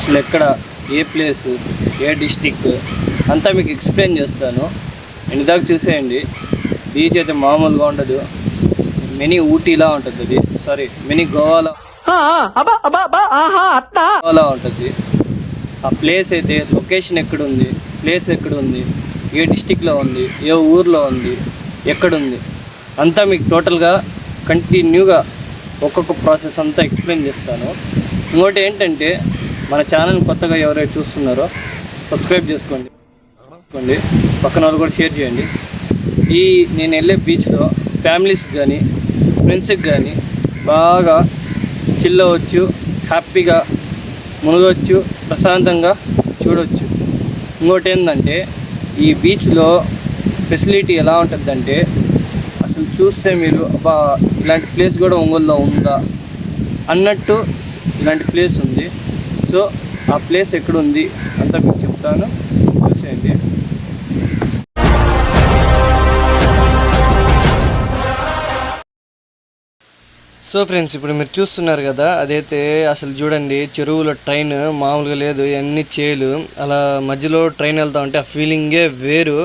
అసలు ఎక్కడ, ఏ ప్లేసు, ఏ డిస్టిక్ అంతా మీకు ఎక్స్ప్లెయిన్ చేస్తాను. ఇందాక చూసేయండి. బీచ్ అయితే మామూలుగా ఉండదు. మినీ ఊటీలా ఉంటుంది అది, సారీ మినీ గోవాలా ఉంటుంది. ఆ ప్లేస్ అయితే లొకేషన్ ఎక్కడుంది, ప్లేస్ ఎక్కడుంది, ఏ డిస్టిక్లో ఉంది, ఏ ఊర్లో ఉంది, ఎక్కడుంది అంతా మీకు టోటల్గా కంటిన్యూగా ఒక్కొక్క ప్రాసెస్ అంతా ఎక్స్ప్లెయిన్ చేస్తాను. ఇంకోటి ఏంటంటే మన ఛానల్ కొత్తగా ఎవరైతే చూస్తున్నారో సబ్స్క్రైబ్ చేసుకోండి, పక్కన వాళ్ళు కూడా షేర్ చేయండి. నేను వెళ్ళే బీచ్లో ఫ్యామిలీస్కి కానీ ఫ్రెండ్స్కి కానీ బాగా చిల్ అవ్వచ్చు, హ్యాపీగా మునగవచ్చు, ప్రశాంతంగా చూడవచ్చు. ఇంకోటి ఏంటంటే ఈ బీచ్లో ఫెసిలిటీ ఎలా ఉంటుందంటే అసలు చూస్తే మీరు అబ్బా ఇలాంటి ప్లేస్ కూడా ఒంగోలులో ఉందా అన్నట్టు ఇలాంటి ప్లేస్ ఉంది. సో ఆ ప్లేస్ ఎక్కడుంది అంతా మీకు చెప్తాను, చూసేయండి. సో ఫ్రెండ్స్, ఇప్పుడు మీరు చూస్తున్నారు కదా, అదైతే అసలు చూడండి చెరువులో ట్రైన్ మామూలుగా లేదు, అన్ని చేలు అలా మధ్యలో ట్రైన్ వెళ్తా ఉంటే ఆ ఫీలింగే వేరు.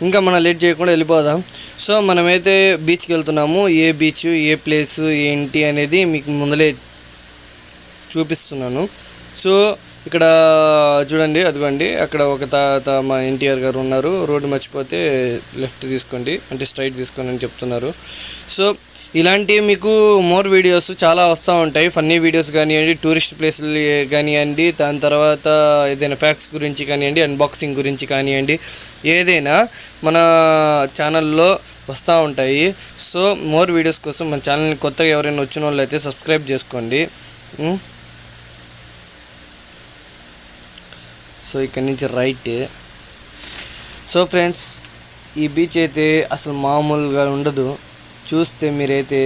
ఇంకా మనం లేట్ చేయకుండా వెళ్ళిపోదాం. సో మనమైతే బీచ్కి వెళ్తున్నాము. ఏ బీచ్, ఏ ప్లేస్ ఏంటి అనేది మీకు ముందలే చూపిస్తున్నాను. సో ఇక్కడ చూడండి, అదిగోండి అక్కడ ఒక తాత మా ఎన్టీఆర్ గారు ఉన్నారు. రోడ్డు మర్చిపోతే లెఫ్ట్ తీసుకోండి, అంటే స్ట్రైట్ తీసుకోండి అని చెప్తున్నారు. సో ఇలాంటివి మీకు మోర్ వీడియోస్ చాలా వస్తూ ఉంటాయి. ఫన్నీ వీడియోస్ కానివ్వండి, టూరిస్ట్ ప్లేసులు కానివ్వండి, దాని తర్వాత ఏదైనా ఫ్యాక్ట్స్ గురించి కానివ్వండి, అన్బాక్సింగ్ గురించి కానివ్వండి, ఏదైనా మన ఛానల్లో వస్తూ ఉంటాయి. సో మోర్ వీడియోస్ కోసం మన ఛానల్ని కొత్తగా ఎవరైనా వచ్చిన వాళ్ళు అయితే సబ్స్క్రైబ్ చేసుకోండి. సో ఇక్కడి నుంచి రైట్. సో ఫ్రెండ్స్, ఈ బీచ్ అయితే అసలు మామూలుగా ఉండదు. చూస్తే మీరైతే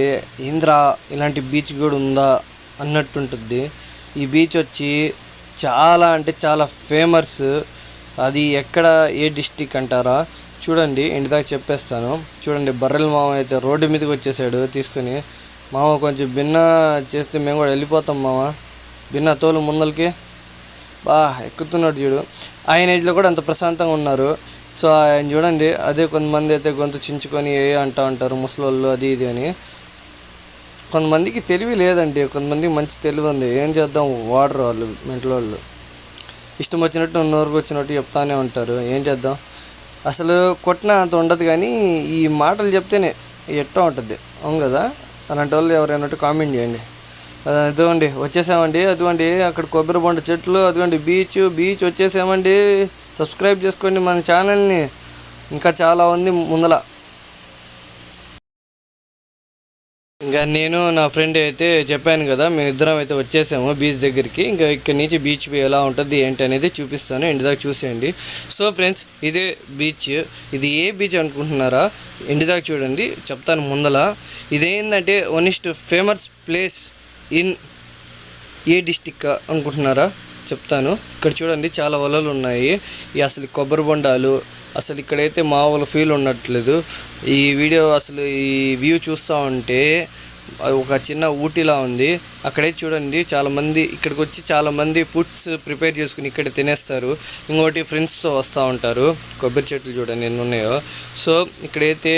ఇంద్రా ఇలాంటి బీచ్ కూడా ఉందా అన్నట్టుంటుంది. ఈ బీచ్ వచ్చి చాలా అంటే చాలా ఫేమస్. అది ఎక్కడ, ఏ డిస్టిక్ అంటారా? చూడండి, ఇంటిదాకా చెప్పేస్తాను. చూడండి, బర్రెల మామ అయితే రోడ్డు మీదకి వచ్చేసాడు తీసుకొని. మామ కొంచెం భిన్న చేస్తే మేము కూడా వెళ్ళిపోతాం మామ, భిన్న తోలు ముందలకి ఎక్కుతున్నాడు చూడు. ఆయన ఏజ్లో కూడా అంత ప్రశాంతంగా ఉన్నారు. సో ఆయన చూడండి, అదే కొంతమంది అయితే గొంతు చించుకొని అంటూ ఉంటారు ముసలోళ్ళు అది ఇది అని. కొంతమందికి తెలివి లేదండి, కొంతమందికి మంచి తెలివి ఉంది. ఏం చేద్దాం, వాడరు వాళ్ళు, మెంటల్ వాళ్ళు. ఇష్టం వచ్చినట్టు నోరుకు వచ్చినట్టు చెప్తానే ఉంటారు. ఏం చేద్దాం, అసలు కొట్టిన అంత ఉండదు, కానీ ఈ మాటలు చెప్తేనే ఎట్టా ఉంటుంది. అవును కదా? అలాంటి వాళ్ళు ఎవరైనా కామెంట్ చేయండి. అదిగోండి వచ్చేసామండి, అదిగోండి అక్కడ కొబ్బరి బొండ చెట్లు, అదిగోండి బీచ్ వచ్చేసామండి. సబ్స్క్రైబ్ చేసుకోండి మన ఛానల్ని, ఇంకా చాలా ఉంది ముందల. ఇంకా నేను నా ఫ్రెండ్ అయితే చెప్పాను కదా, మేము ఇద్దరం అయితే వచ్చేసాము బీచ్ దగ్గరికి. ఇంకా ఇక్కడి నుంచి బీచ్ ఎలా ఉంటుంది ఏంటి అనేది చూపిస్తాను, ఇంటిదాకా చూసేయండి. సో ఫ్రెండ్స్, ఇదే బీచ్. ఇది ఏ బీచ్ అనుకుంటున్నారా? ఇంటిదాకా చూడండి, చెప్తాను ముందల. ఇదేంటంటే famous place in a district అనుకుంటున్నారా? చెప్తాను. ఇక్కడ చూడండి చాలా వలలు ఉన్నాయి. అసలు కొబ్బరి బొండాలు, అసలు ఇక్కడైతే మామూలు ఫీల్ ఉండట్లేదు. ఈ వీడియో అసలు ఈ వ్యూ చూస్తూ ఉంటే ఒక చిన్న ఊటీలా ఉంది. అక్కడైతే చూడండి చాలామంది ఇక్కడికి వచ్చి చాలామంది ఫుడ్స్ ప్రిపేర్ చేసుకుని ఇక్కడ తినేస్తారు. ఇంకోటి ఫ్రెండ్స్తో వస్తూ ఉంటారు. కొబ్బరి చెట్లు చూడండి ఎన్ని ఉన్నాయో. సో ఇక్కడైతే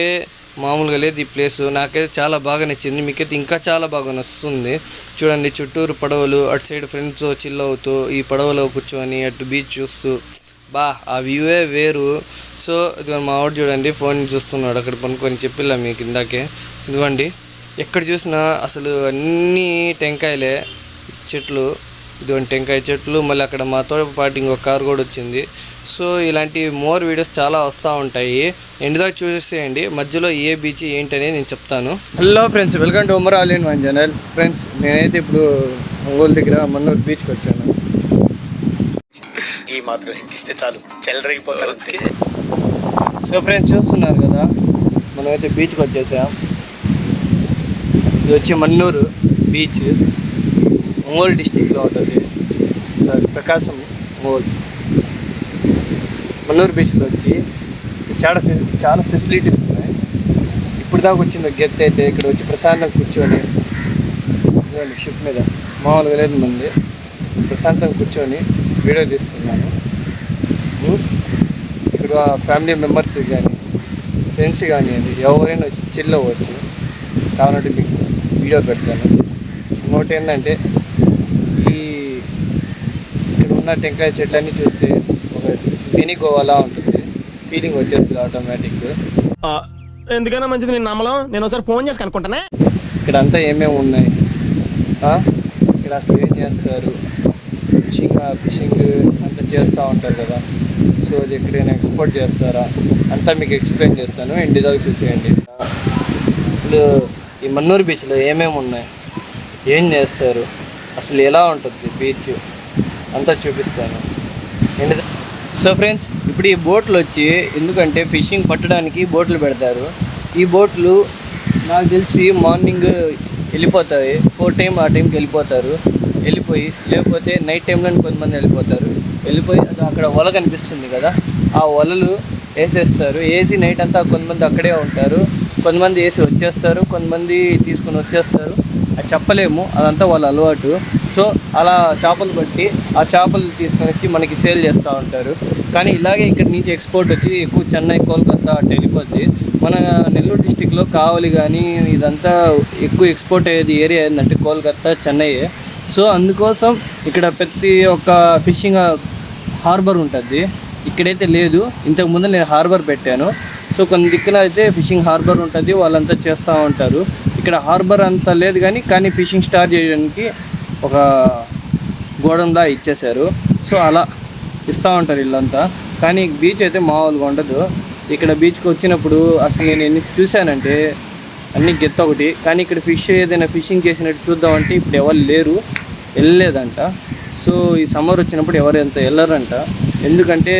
మామూలుగా లేదు ఈ ప్లేసు. నాకైతే చాలా బాగా నచ్చింది, మీకైతే ఇంకా చాలా బాగా నచ్చుతుంది. చూడండి చుట్టూరు పడవలు, అటు సైడ్ ఫ్రెండ్స్ చిల్ అవుతూ ఈ పడవలో కూర్చొని అటు బీచ్ చూస్తూ ఆ వ్యూవే వేరు. సో ఇదిగో మా వాడు చూడండి ఫోన్ చూస్తున్నాడు అక్కడ పనుకొని, చెప్పిల్లా మీకు ఇందాకే. ఇదిగోండి ఎక్కడ చూసినా అసలు అన్నీ టెంకాయలే చెట్లు. ఇదిగోండి టెంకాయ చెట్లు. మళ్ళీ అక్కడ మాతో పాటు ఇంకొక కారు కూడా వచ్చింది. సో ఇలాంటి మోర్ వీడియోస్ చాలా వస్తూ ఉంటాయి, ఎండుదాకా చూసేయండి. మధ్యలో ఏ బీచ్ ఏంటనేది నేను చెప్తాను. Hello friends, welcome to Umar all in one channel. Friends, నేనైతే ఇప్పుడు ఒంగోలు దగ్గర మన్నూరు బీచ్కి వచ్చాను. ఈ మాత్రం ఇస్తే చాలు, చెల్లరగిపోతారు. సో ఫ్రెండ్స్, చూస్తున్నారు కదా, మనమైతే బీచ్కి వచ్చేసాం. ఇది వచ్చి మన్నూరు బీచ్, ఒంగోలు డిస్టిక్లో ఉంటుంది. సారీ, ప్రకాశం ఒంగోలు. మన్నూరు బీచ్లో వచ్చి చాలా ఫెసిలిటీస్ ఉన్నాయి. ఇప్పుడు దాకా వచ్చింది గెత్త అయితే ఇక్కడ వచ్చి ప్రశాంతంగా కూర్చొని షిప్ మీద మామూలుగా లేదు మంది ప్రశాంతంగా కూర్చొని వీడియో తీస్తున్నాను. ఇక్కడ ఫ్యామిలీ మెంబర్స్ కానీ ఫ్రెండ్స్ కానివ్వండి ఎవరైనా వచ్చి చిల్ అవ్వచ్చు. కావాలంటే మీకు వీడియో పెడతాను. ఇంకోటి ఏంటంటే ఈ ఇక్కడ ఉన్న టెంకాయ చెట్లన్నీ చూస్తే ఒక మినీ గోవాలా ఉంటుంది, ఫీలింగ్ వచ్చేస్తుంది ఆటోమేటిక్. ఎందుకైనా మంచిది నేను నమ్మలం. నేను ఒకసారి ఫోన్ చేసి కనుక్కుంటానే. ఇక్కడ అంతా ఏమేమి ఉన్నాయి, ఇక్కడ అసలు ఏం చేస్తారు, ఫిషింగ్ అంతా చేస్తూ ఉంటారు కదా. సో అది ఎక్కడైనా ఎక్స్పోర్ట్ చేస్తారా అంతా మీకు ఎక్స్ప్లెయిన్ చేస్తాను. ఇంటి దాకా చూసేయండి. అసలు ఈ మన్నూరు బీచ్లో ఏమేమి ఉన్నాయి, ఏం చేస్తారు, అసలు ఎలా ఉంటుంది బీచ్ అంతా చూపిస్తాను. సో ఫ్రెండ్స్, ఇప్పుడు ఈ బోట్లు వచ్చి ఎందుకంటే ఫిషింగ్ పట్టడానికి బోట్లు పెడతారు. ఈ బోట్లు నాకు తెలిసి మార్నింగ్ వెళ్ళిపోతాయి, 4 టైం ఆ టైంకి వెళ్ళిపోతారు. వెళ్ళిపోయి లేకపోతే నైట్ టైంలో కొంతమంది వెళ్ళిపోయి అది అక్కడ వల కనిపిస్తుంది కదా, ఆ వలలు వేసేస్తారు. వేసి నైట్ అంతా కొంతమంది అక్కడే ఉంటారు, కొంతమంది వేసి వచ్చేస్తారు, కొంతమంది తీసుకొని వచ్చేస్తారు. అది చెప్పలేము, అదంతా వాళ్ళ అలవాటు. సో అలా చేపలు పట్టి ఆ చేపలు తీసుకొని వచ్చి మనకి సేల్ చేస్తూ ఉంటారు. కానీ ఇలాగే ఇక్కడ నుంచి ఎక్స్పోర్ట్ వచ్చి ఎక్కువ చెన్నై, కోల్కతా అట్లా వెళ్ళిపోద్ది. మన నెల్లూరు డిస్టిక్లో కావలి కానీ ఇదంతా ఎక్కువ ఎక్స్పోర్ట్ అయ్యేది ఏరియా ఏంటంటే కోల్కతా, చెన్నైయే. సో అందుకోసం ఇక్కడ ప్రతి ఒక్క ఫిషింగ్ హార్బర్ ఉంటుంది. ఇక్కడైతే లేదు, ఇంతకుముందు నేను హార్బర్ పెట్టాను. సో కొన్ని దిక్కున అయితే ఫిషింగ్ హార్బర్ ఉంటుంది, వాళ్ళంతా చేస్తూ ఉంటారు. ఇక్కడ హార్బర్ అంతా లేదు కానీ ఫిషింగ్ స్టార్ట్ చేయడానికి ఒక గోడంలా ఇచ్చేశారు. సో అలా ఇస్తూ ఉంటారు ఇల్లంతా. కానీ బీచ్ అయితే మామూలుగా ఉండదు. ఇక్కడ బీచ్కి వచ్చినప్పుడు అసలు నేను ఎన్ని చూశానంటే అన్ని గెత్త ఒకటి. కానీ ఇక్కడ ఏదైనా ఫిషింగ్ చేసినట్టు చూద్దామంటే ఇప్పుడు ఎవరు లేరు, వెళ్ళలేదంట. సో ఈ సమ్మర్ వచ్చినప్పుడు ఎవరు ఎంత వెళ్ళరంట, ఎందుకంటే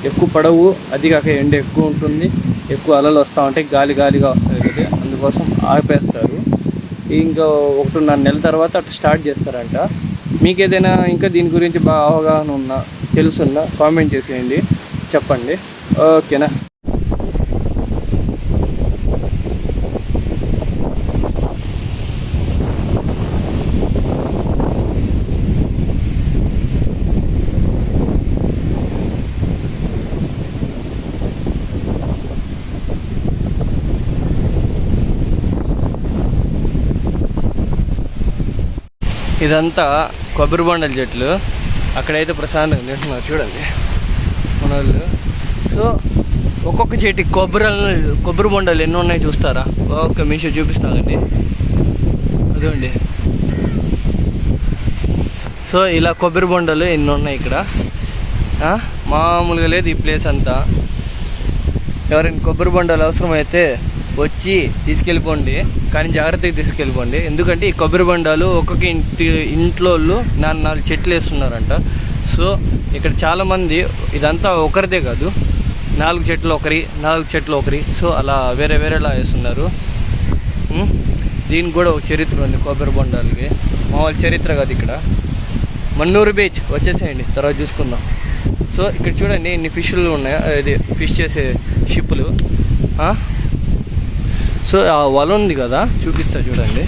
ఎక్కువ పడవు, అది కాక ఎండ ఎక్కువ ఉంటుంది, ఎక్కువ అలలు వస్తూ ఉంటాయి, గాలిగా వస్తుంది కదా, అందుకోసం ఆపేస్తారు. ఇంకా 1.5 నెలల తర్వాత అట్లా స్టార్ట్ చేస్తారంట. మీకు ఏదైనా ఇంకా దీని గురించి బాగా అవగాహన తెలుసున్నా కామెంట్ చేసేయండి, చెప్పండి. ఓకేనా? ఇదంతా కొబ్బరి బొండల చెట్లు. అక్కడైతే ప్రశాంతంగా తింటున్నారు చూడండి మన వాళ్ళు. సో ఒక్కొక్క చెట్టుకి కొబ్బరి బొండలు ఎన్ని ఉన్నాయి చూస్తారా? ఒక్క నిమిషం చూపిస్తానండి, అదండి. సో ఇలా కొబ్బరి బొండలు ఎన్ని ఉన్నాయి ఇక్కడ, మామూలుగా లేదు ఈ ప్లేస్ అంతా. ఎవరైనా కొబ్బరి బొండలు అవసరమైతే వచ్చి తీసుకెళ్ళిపోండి, కానీ జాగ్రత్తగా తీసుకెళ్ళిపోండి. ఎందుకంటే ఈ కొబ్బరి బొండాలు ఒక్కొక్క ఇంట్లో 4 చెట్లు వేస్తున్నారంట. సో ఇక్కడ చాలామంది ఇదంతా ఒకరిదే కాదు, 4 చెట్లు ఒకరి సో అలా వేరేలా వేస్తున్నారు. దీనికి కూడా ఒక చరిత్ర ఉంది కొబ్బరి బొండాలకి, మామూలు చరిత్ర కాదు. ఇక్కడ మన్నూరు బీచ్ వచ్చేసేయండి, తర్వాత చూసుకుందాం. సో ఇక్కడ చూడండి ఇన్ని ఫిష్లు ఉన్నాయి, ఇది ఫిష్ చేసే షిప్పులు. సో ఆ వల ఉంది కదా, చూపిస్తా చూడండి.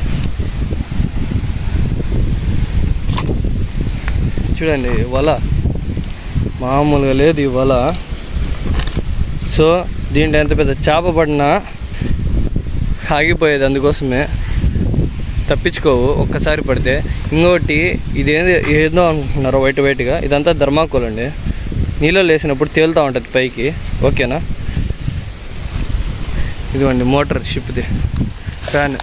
చూడండి వల మామూలుగా లేదు ఈ వల. సో దీంట్లో ఎంత పెద్ద చేప పడినా ఆగిపోయేది, అందుకోసమే తప్పించుకోవు ఒక్కసారి పడితే. ఇంకోటి ఏదో అనుకుంటున్నారు వైట్గా, ఇదంతా ధర్మాకోల్ అండి. నీళ్ళలో వేసినప్పుడు తేలుతూ ఉంటుంది పైకి, ఓకేనా? ఇదిగోండి మోటార్ షిప్ది ఫ్యాన్.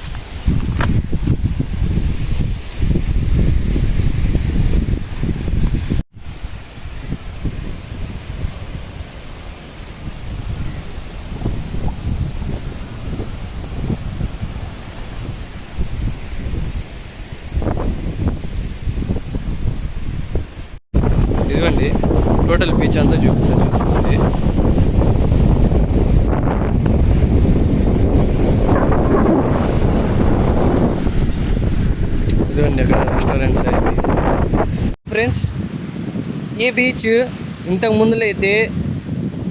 ఇదిగోండి టోటల్ బీచ్ అంతా చూపిస్తాను, చూసుకోండి. ఇదిగోండి అక్కడ రెస్టారెంట్స్ అవి. ఫ్రెండ్స్, ఈ బీచ్ ఇంతకు ముందులో అయితే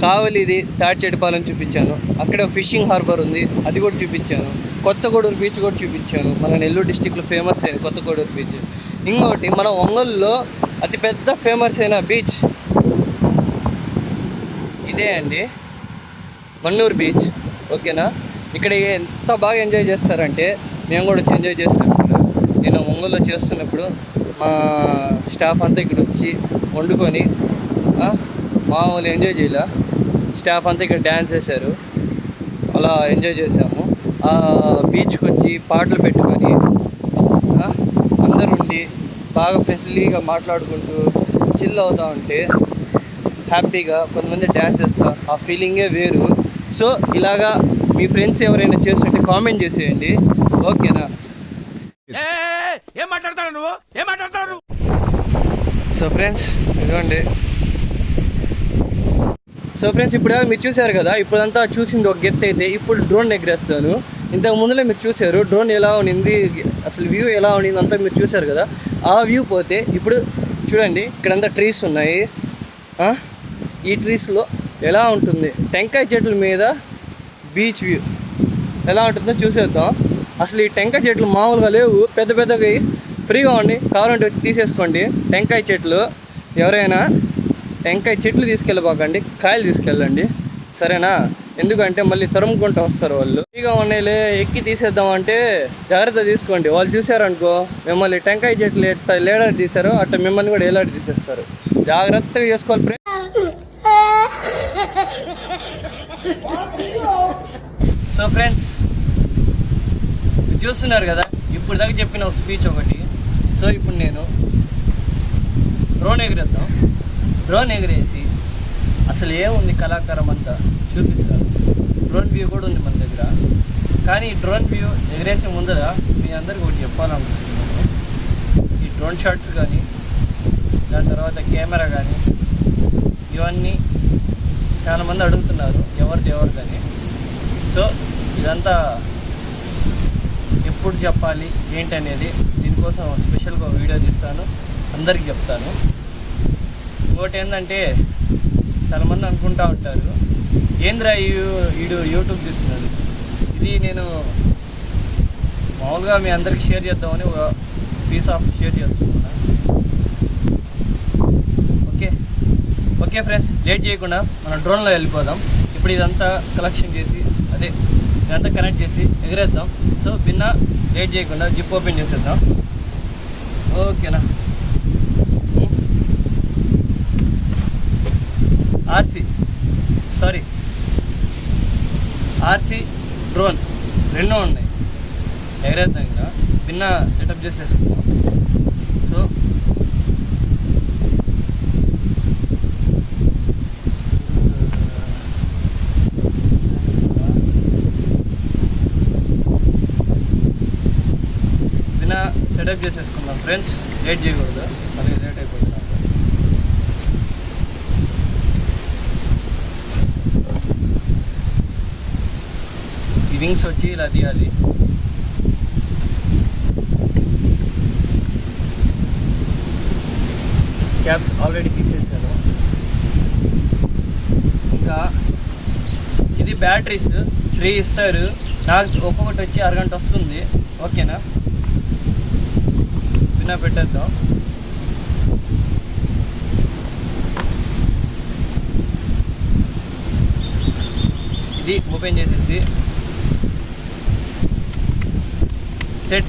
కావలిది తాడిచెట్టుపాలెం చూపించాను, అక్కడ ఫిషింగ్ హార్బర్ ఉంది అది కూడా చూపించాను. కొత్తగూడూరు బీచ్ కూడా చూపించాను, మన నెల్లూరు డిస్టిక్లో ఫేమస్ అయింది కొత్తగూడూరు బీచ్. ఇంకోటి మన ఒంగోలులో అతిపెద్ద ఫేమస్ అయిన బీచ్ ఇదే అండి, మన్నూరు బీచ్. ఓకేనా, ఇక్కడ ఎంత బాగా ఎంజాయ్ చేస్తారంటే మేము కూడా వచ్చి ఎంజాయ్ చేస్తున్నప్పుడు, నేను ఒంగోలులో చేస్తున్నప్పుడు మా స్టాఫ్ అంతా ఇక్కడ వచ్చి వండుకొని మామూలు ఎంజాయ్ చేయాల. స్టాఫ్ అంతా ఇక్కడ డ్యాన్స్ చేశారు, అలా ఎంజాయ్ చేసాము. ఆ బీచ్కి వచ్చి పాటలు పెట్టుకొని అందరూ ఉండి బాగా ఫ్రెండ్లీగా మాట్లాడుకుంటూ చిల్ అవుతూ ఉంటే హ్యాపీగా కొంతమంది డ్యాన్స్ చేస్తా, ఆ ఫీలింగే వేరు. సో ఇలాగా మీ ఫ్రెండ్స్ ఎవరైనా చేస్తుంటే కామెంట్ చేసేయండి. ఓకేనా? ఏం మాట్లాడతాడు నువ్వు? ఏం మాట్లాడతాడు? సో ఫ్రెండ్స్ ఇదిగోండి. సో ఫ్రెండ్స్ ఇప్పుడు మీరు చూశారు కదా, ఇప్పుడంతా చూసింది ఒక గెత్ అయితే ఇప్పుడు డ్రోన్ ఎగరేస్తాను. ఇంతకు ముందులో మీరు చూశారు డ్రోన్ ఎలా ఉండింది, అసలు వ్యూ ఎలా ఉండింది అంతా మీరు చూశారు కదా. ఆ వ్యూ పోతే ఇప్పుడు చూడండి, ఇక్కడంతా ట్రీస్ ఉన్నాయి. ఈ ట్రీస్లో ఎలా ఉంటుంది, టెంకాయ చెట్ల మీద బీచ్ వ్యూ ఎలా ఉంటుందో చూసేద్దాం. అసలు ఈ టెంకాయ చెట్లు మామూలుగా లేవు, పెద్ద పెద్దగా ఫ్రీగా ఉండి కావాలంటే వచ్చి తీసేసుకోండి. టెంకాయ చెట్లు ఎవరైనా టెంకాయ చెట్లు తీసుకెళ్ళబాకండి, కాయలు తీసుకెళ్ళండి, సరేనా? ఎందుకంటే మళ్ళీ తరుముకుంటూ వస్తారు వాళ్ళు. ఫ్రీగా ఉన్నాయిలే ఎక్కి తీసేద్దామంటే జాగ్రత్త తీసుకోండి. వాళ్ళు చూసారనుకో మిమ్మల్ని టెంకాయ చెట్లు ఎట్లా లేడాడి తీశారో అట్లా మిమ్మల్ని కూడా ఏలాడి తీసేస్తారు. జాగ్రత్తగా చేసుకోవాలి ఫ్రెండ్స్. సో ఫ్రెండ్స్ చూస్తున్నారు కదా, ఇప్పుడు దాకా చెప్పిన ఒక స్పీచ్ ఒకటి. సో ఇప్పుడు నేను డ్రోన్ ఎగరేద్దాం. డ్రోన్ ఎగరేసి అసలు ఏముంది కళాకారం అంతా చూపిస్తారు. డ్రోన్ వ్యూ కూడా ఉంది మన దగ్గర. కానీ ఈ డ్రోన్ వ్యూ ఎగరేసే ముందర మీ అందరికి ఒకటి చెప్పాలనుకుంటున్నాను. ఈ డ్రోన్ షాట్స్ కానీ దాని తర్వాత కెమెరా కానీ ఇవన్నీ చాలామంది అడుగుతున్నారు ఎవరిదని. సో ఇదంతా ఎప్పుడు చెప్పాలి ఏంటనేది దీనికోసం స్పెషల్గా వీడియో తీస్తాను, అందరికీ చెప్తాను. ఇంకోటి ఏంటంటే చాలామంది అనుకుంటూ ఉంటారు ఏంద్రా వీడు యూట్యూబ్ తీస్తున్నాడు. ఇది నేను మామూలుగా మీ అందరికి షేర్ చేద్దామని ఒక పీస్ ఆఫ్ షేర్ చేస్తున్నాను. ఓకే ఫ్రెండ్స్, లేట్ చేయకుండా మనం డ్రోన్లో వెళ్ళిపోదాం. ఇప్పుడు ఇదంతా కలెక్షన్ చేసి ఇదంతా కనెక్ట్ చేసి ఎగరేద్దాం. సో బిన్నా లేట్ చేయకుండా జిప్ ఓపెన్ చేసేద్దాం. ఓకేనా? ఆర్సీ డ్రోన్ రెండూ ఉన్నాయి. ఎగరేద్దాం. ఇంకా బిన్న సెటప్ చేసేసుకుందాం. సో బిన్న సెటప్ చేసేసుకుందాం ఫ్రెండ్స్, లేట్ చేయకూడదు, అలాగే లేట్ అయిపోతుంది. ఈ వింగ్స్ వచ్చి ఇలా తీయాలి. క్యాప్ ఆల్రెడీ తీసేసాను. ఇంకా ఇది బ్యాటరీస్ 3 ఇస్తారు. నాకు ఒక్కొక్కటి వచ్చి అరగంట వస్తుంది. ఓకేనా? విన్నా పెట్టేద్దాం. ఇది ఓపెన్ చేసేసి సెట్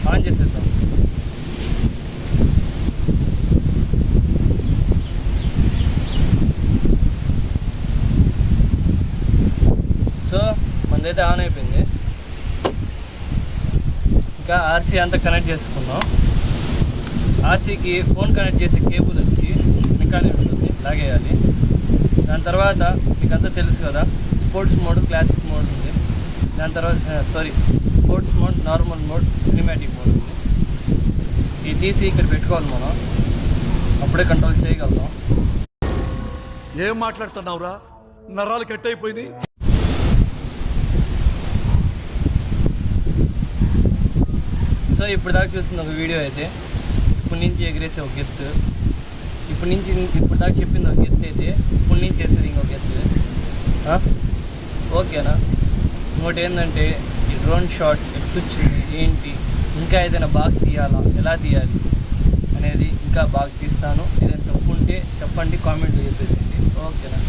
ఆన్ చేసేద్దాం. సో మనదైతే ఆన్ అయిపోయింది. ఇంకా ఆర్సీ అంతా కనెక్ట్ చేసుకున్నాం. ఆర్సీకి ఫోన్ కనెక్ట్ చేసే కేబుల్ వచ్చి వెనకాలే ఉంటుంది, లాగేయాలి. దాని తర్వాత మీకు అంతా తెలుసు కదా, స్పోర్ట్స్ మోడ్, క్లాసిక్ మోడ్ ఉంది. దాని తర్వాత sports mode, normal mode, cinematic mode ఉంది. ఇది తీసి ఇక్కడ పెట్టుకోవాలి మనం, అప్పుడే కంట్రోల్ చేయగలుగుతాం. ఏం మాట్లాడుతున్నావురా? నరాలు కట్ అయిపోయినాయి. సో ఇప్పుడు దాకా చూస్తున్న ఒక వీడియో అయితే ఇప్పటి నుంచి ఎగిరేసే ఒక ఎత్తు, ఇప్పుడు దాకా చెప్పింది ఒక ఎత్తు అయితే ఇప్పుడు నుంచి చేసేది ఇంకొక ఎత్తు. ఓకేనా? ఇంకోటి ఏంటంటే ఈ డ్రోన్ షాట్ ఎట్లొచ్చింది ఏంటి ఇంకా ఏదైనా బాగా తీయాలా, ఎలా తీయాలి అనేది ఇంకా బాగా తీస్తాను. ఏదైనా తప్పు ఉంటే చెప్పండి, కామెంట్లో చెప్పేసేయండి. ఓకేనా?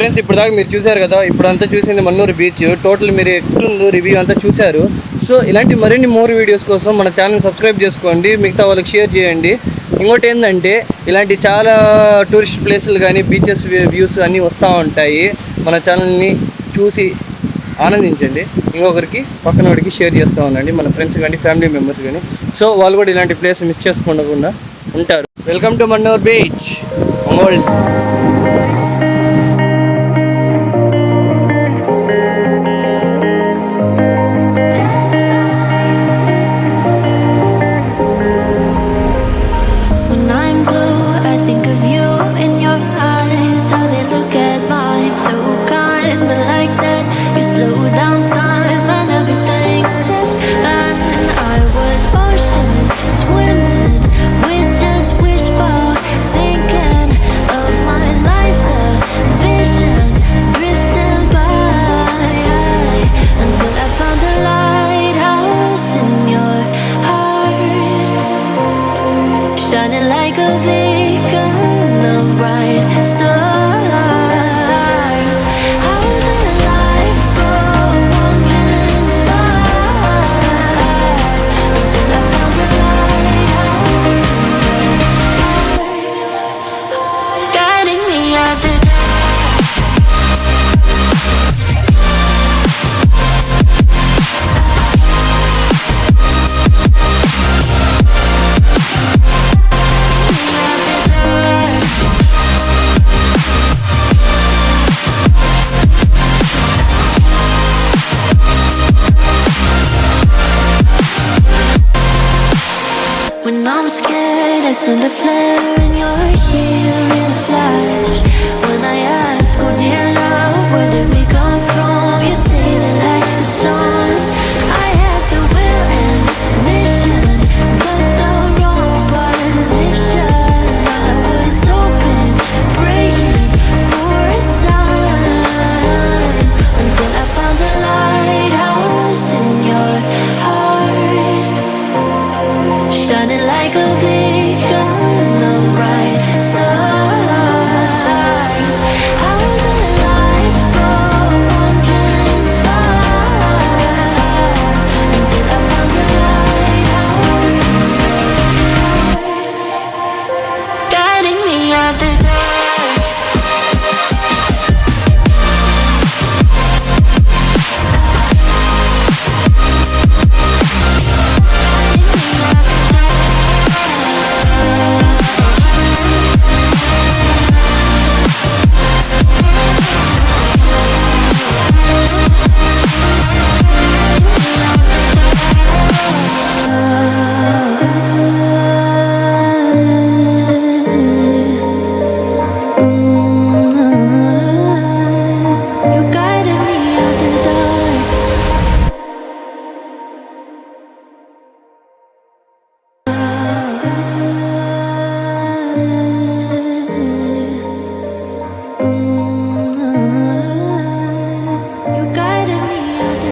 ఫ్రెండ్స్, ఇప్పుడు దాకా మీరు చూశారు కదా, ఇప్పుడంతా చూసింది మన్నూరు బీచ్. టోటల్ మీరు ఎట్లుందో రివ్యూ అంతా చూశారు. సో ఇలాంటి మరిన్ని మోర్ వీడియోస్ కోసం మన ఛానల్ సబ్స్క్రైబ్ చేసుకోండి, మిగతా వాళ్ళకి షేర్ చేయండి. ఇంకోటి ఏంటంటే ఇలాంటి చాలా టూరిస్ట్ ప్లేసులు కానీ బీచెస్ వ్యూస్ అన్నీ వస్తూ ఉంటాయి. మన ఛానల్ని చూసి ఆనందించండి. ఇంకొకరికి పక్కనోడికి షేర్ చేస్తూ ఉండండి, మన ఫ్రెండ్స్ కానీ ఫ్యామిలీ మెంబర్స్ కానీ. సో వాళ్ళు కూడా ఇలాంటి ప్లేస్ మిస్ చేసుకోకుండా ఉంటారు. Welcome to Mannur beach, Ongole. When I'm scared, I send a flare.